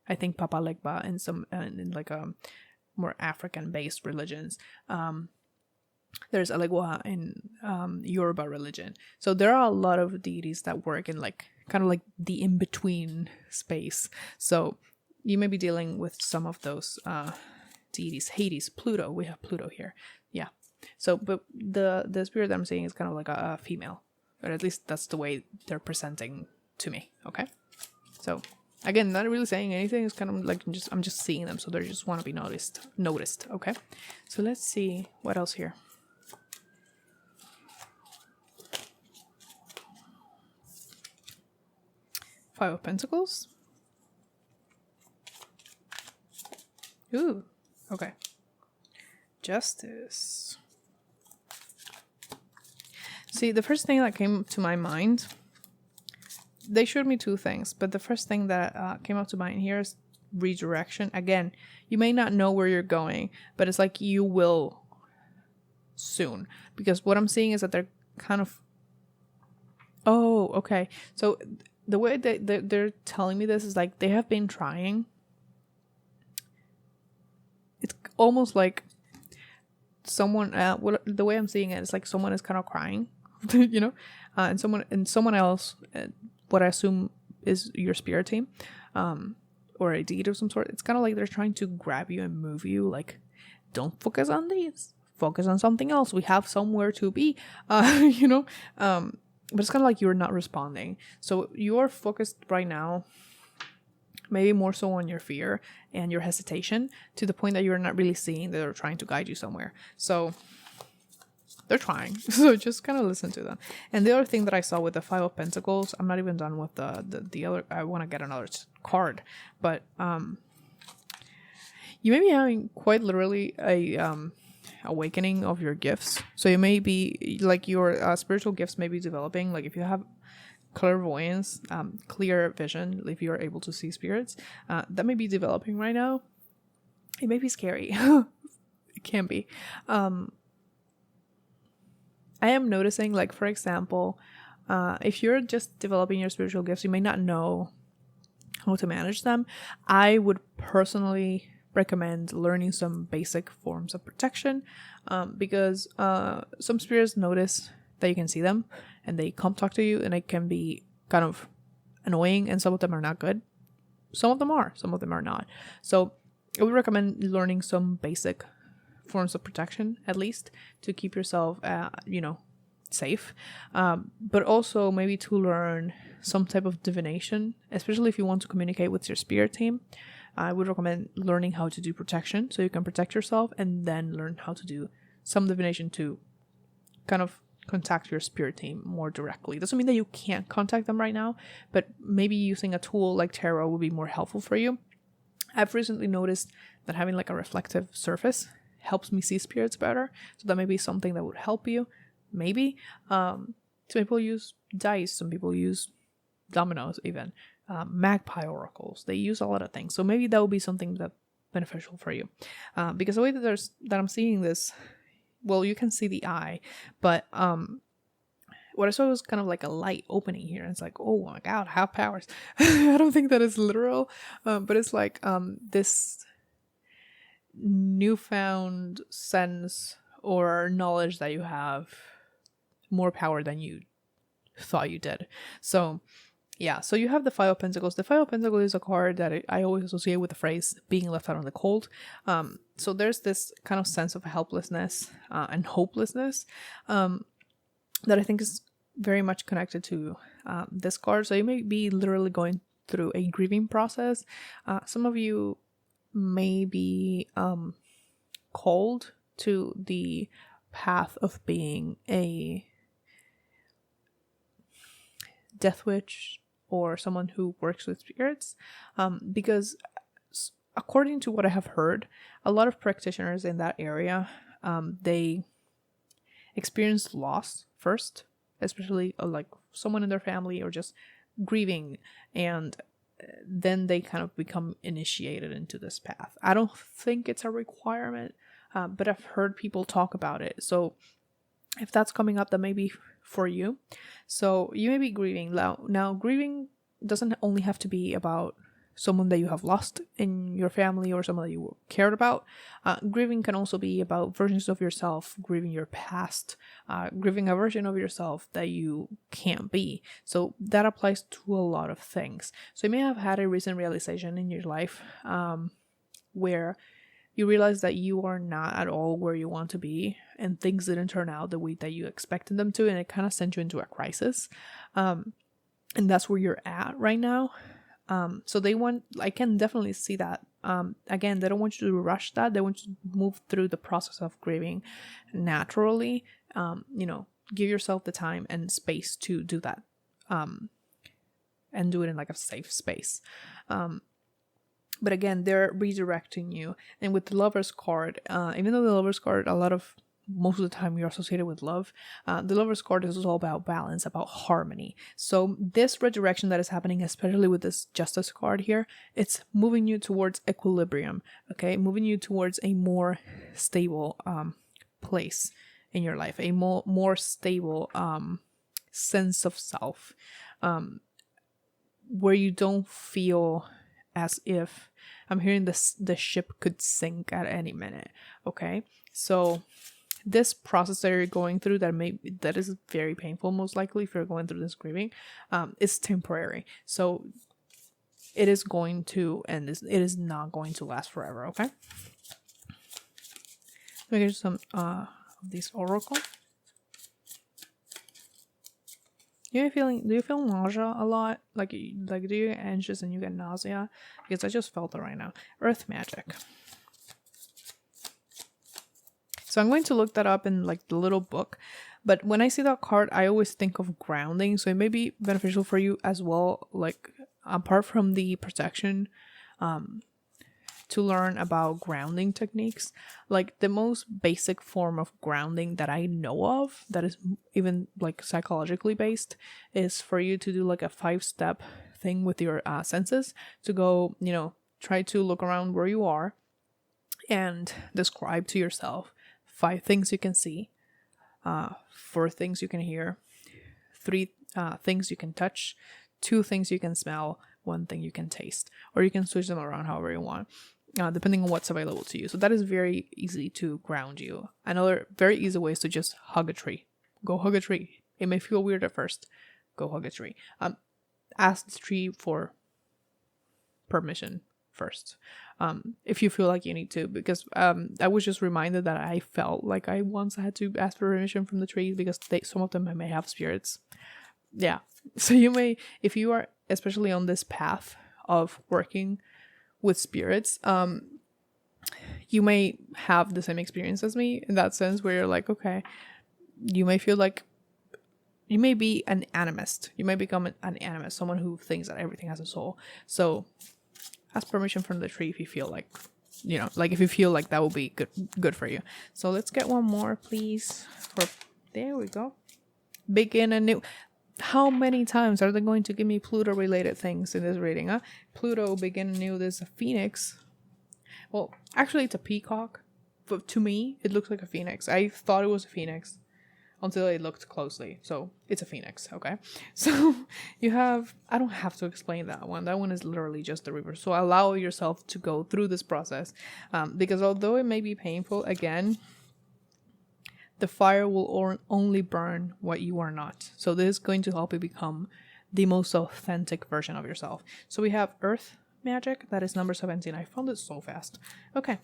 I think, Papa Legba and some in like more African-based religions. There's Alegua in Yoruba religion. So there are a lot of deities that work in like kind of like the in-between space. So you may be dealing with some of those deities. Hades, Pluto. We have Pluto here. Yeah. So, but the spirit that I'm seeing is kind of like a female, or at least that's the way they're presenting to me. Okay. So again, not really saying anything. It's kind of like I'm just seeing them, so they just want to be noticed. Okay. So let's see what else here. Five of Pentacles. Ooh, okay. Justice. See, the first thing that came to my mind, they showed me two things, but the first thing that came up to mind here is redirection. Again, you may not know where you're going, but it's like you will soon, because what I'm seeing is that they're kind of, oh, okay. So the way that they're telling me this is like they have been trying. It's almost like someone, the way I'm seeing it is like someone is kind of crying, you know, and someone else, what I assume is your spirit team, or a deed of some sort. It's kind of like they're trying to grab you and move you. Like, don't focus on these. Focus on something else. We have somewhere to be, you know. But it's kind of like you're not responding. So you're focused right now maybe more so on your fear and your hesitation, to the point that you're not really seeing that they're trying to guide you somewhere. So they're trying. So just kind of listen to them. And the other thing that I saw with the Five of Pentacles, I'm not even done with the other. I want to get another card, but you may be having quite literally a awakening of your gifts. So you may be like your spiritual gifts may be developing. Like if you have clairvoyance, clear vision, if you're able to see spirits, that may be developing right now. It may be scary. It can be. I am noticing, like, for example, if you're just developing your spiritual gifts, you may not know how to manage them. I would personally recommend learning some basic forms of protection, because some spirits notice that you can see them and they come talk to you, and it can be kind of annoying, and some of them are not good. Some of them are not. So I would recommend learning some basic forms of protection, at least, to keep yourself safe, but also maybe to learn some type of divination, especially if you want to communicate with your spirit team. I would recommend learning how to do protection so you can protect yourself, and then learn how to do some divination to kind of contact your spirit team more directly. Doesn't mean that you can't contact them right now, but maybe using a tool like tarot would be more helpful for you. I've recently noticed that having like a reflective surface helps me see spirits better, so that may be something that would help you. Maybe some people use dice, some people use dominoes, even magpie oracles. They use a lot of things, so maybe that would be something that's beneficial for you, because the way that I'm seeing this, well, you can see the eye, but what I saw was kind of like a light opening here, and it's like, oh my god, I have powers. I don't think that is literal, but it's like this newfound sense or knowledge that you have more power than you thought you did. So yeah, so you have the Five of Pentacles. The Five of Pentacles is a card that I always associate with the phrase being left out in the cold. So there's this kind of sense of helplessness and hopelessness that I think is very much connected to this card. So you may be literally going through a grieving process. Some of you may be called to the path of being a death witch or someone who works with spirits, because according to what I have heard, a lot of practitioners in that area, they experience loss first, especially like someone in their family, or just grieving, and then they kind of become initiated into this path. I don't think it's a requirement, but I've heard people talk about it. So if that's coming up, that may be for you. So you may be grieving. Now grieving doesn't only have to be about someone that you have lost in your family or someone that you cared about. Grieving can also be about versions of yourself, grieving your past, grieving a version of yourself that you can't be. So that applies to a lot of things. So you may have had a recent realization in your life where you realize that you are not at all where you want to be, and things didn't turn out the way that you expected them to, and it kind of sent you into a crisis. And that's where you're at right now. So I can definitely see that. Again, they don't want you to rush that. They want you to move through the process of grieving naturally. Give yourself the time and space to do that. And do it in like a safe space. But again, they're redirecting you. And with the Lover's card, even though the Lover's card, most of the time you're associated with love, the Lover's card is all about balance, about harmony. So this redirection that is happening, especially with this Justice card here, it's moving you towards equilibrium, okay? Moving you towards a more stable place in your life, a more stable sense of self, where you don't feel as if, I'm hearing the ship could sink at any minute, okay? So this process that you're going through, that is very painful, most likely, if you're going through this grieving, is temporary. So it is going to end. It is not going to last forever, okay? Let me get some of these oracle. Do you feel nausea a lot? Like do you get anxious and you get nausea? Because I just felt it right now. Earth magic. So I'm going to look that up in like the little book. But when I see that card, I always think of grounding. So it may be beneficial for you as well. Like apart from the protection, to learn about grounding techniques. Like the most basic form of grounding that I know of, that is even like psychologically based, is for you to do like a 5-step thing with your senses to go, try to look around where you are and describe to yourself 5 things you can see, 4 things you can hear, 3 things you can touch, 2 things you can smell, 1 thing you can taste, or you can switch them around however you want, depending on what's available to you. So that is very easy to ground you. Another very easy way is to just hug a tree. Go hug a tree. It may feel weird at first. Go hug a tree. Ask the tree for permission first, if you feel like you need to, because I was just reminded that I felt like I once had to ask for permission from the trees because some of them may have spirits. Yeah, so you may, if you are especially on this path of working with spirits, you may have the same experience as me in that sense, where you're like, okay, you may feel like you may be an animist. You may become an animist, someone who thinks that everything has a soul. So ask permission from the tree if you feel like, if you feel like that will be good for you. So let's get one more, please. There we go. Begin anew. How many times are they going to give me Pluto related things in this reading? Pluto, begin anew. There's a phoenix. Well, actually it's a peacock, but to me it looks like a phoenix. I thought it was a phoenix until I looked closely. So it's a phoenix. Okay, so you have, I don't have to explain that one is literally just the river. So allow yourself to go through this process, because although it may be painful, again, the fire will only burn what you are not. So this is going to help you become the most authentic version of yourself. So we have earth magic. That is number 17. I found it so fast. Okay.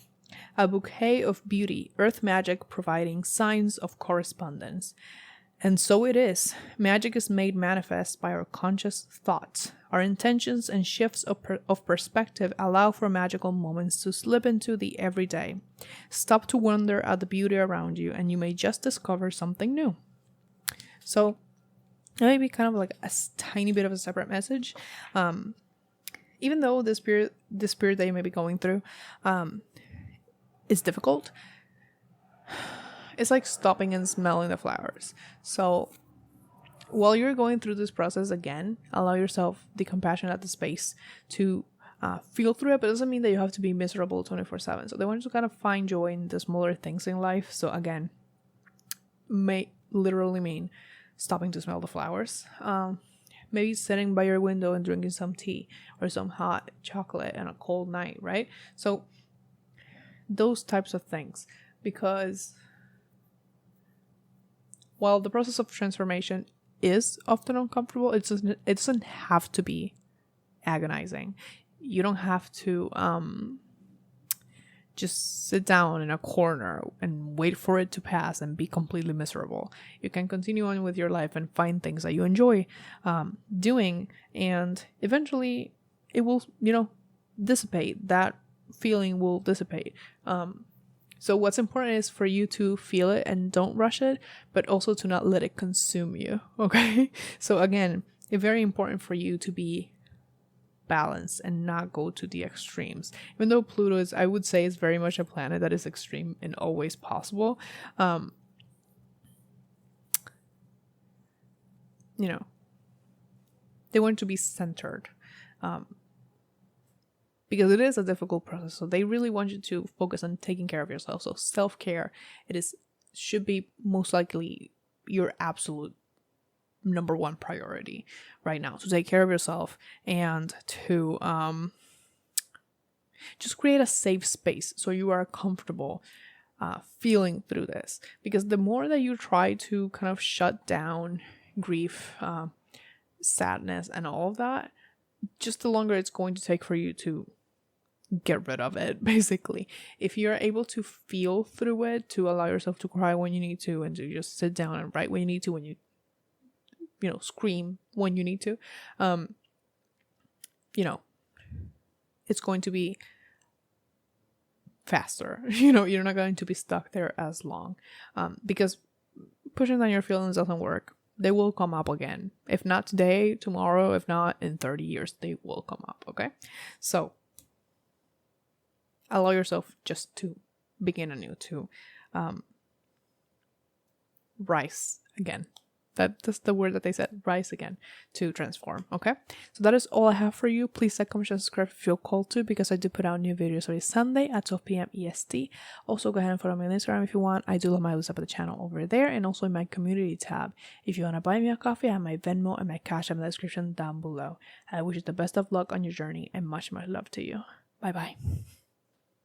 A bouquet of beauty. Earth magic providing signs of correspondence. And so it is. Magic is made manifest by our conscious thoughts. Our intentions and shifts of perspective allow for magical moments to slip into the everyday. Stop to wonder at the beauty around you, and you may just discover something new. So, it may be kind of like a tiny bit of a separate message. Even though the spirit that you may be going through is difficult, it's like stopping and smelling the flowers. So while you're going through this process, again, allow yourself the compassion at the space to feel through it, but it doesn't mean that you have to be miserable 24/7. So they want you to kind of find joy in the smaller things in life. So again, may literally mean stopping to smell the flowers. Maybe sitting by your window and drinking some tea or some hot chocolate on a cold night, right? So those types of things, because while the process of transformation is often uncomfortable, it doesn't have to be agonizing. You don't have to just sit down in a corner and wait for it to pass and be completely miserable. You can continue on with your life and find things that you enjoy doing, and eventually it will, dissipate. That feeling will dissipate. So what's important is for you to feel it and don't rush it, but also to not let it consume you, okay? So again, it's very important for you to be balanced and not go to the extremes. Even though Pluto is, I would say, is very much a planet that is extreme in all ways possible, they want to be centered. Because it is a difficult process, so they really want you to focus on taking care of yourself. So self-care, should be most likely your absolute number one priority right now. To take care of yourself and to just create a safe space so you are comfortable feeling through this. Because the more that you try to kind of shut down grief, sadness, and all of that, just the longer it's going to take for you to get rid of it, basically. If you're able to feel through it, to allow yourself to cry when you need to, and to just sit down and write when you need to, when you scream when you need to. It's going to be faster. You're not going to be stuck there as long, because pushing down your feelings doesn't work. They will come up again. If not today, tomorrow. If not in 30 years, they will come up. Okay, so allow yourself just to begin anew, to rise again. That's the word that they said, rise again, to transform. Okay, so that is all I have for you. Please like, comment, and subscribe if you feel called to, because I do put out new videos every Sunday at 12 p.m. EST. Also, go ahead and follow me on Instagram if you want. I do love my up at the channel over there, and also in my community tab. If you want to buy me a coffee, I have my Venmo and my Cash App in the description down below. I wish you the best of luck on your journey and much love to you. Bye bye.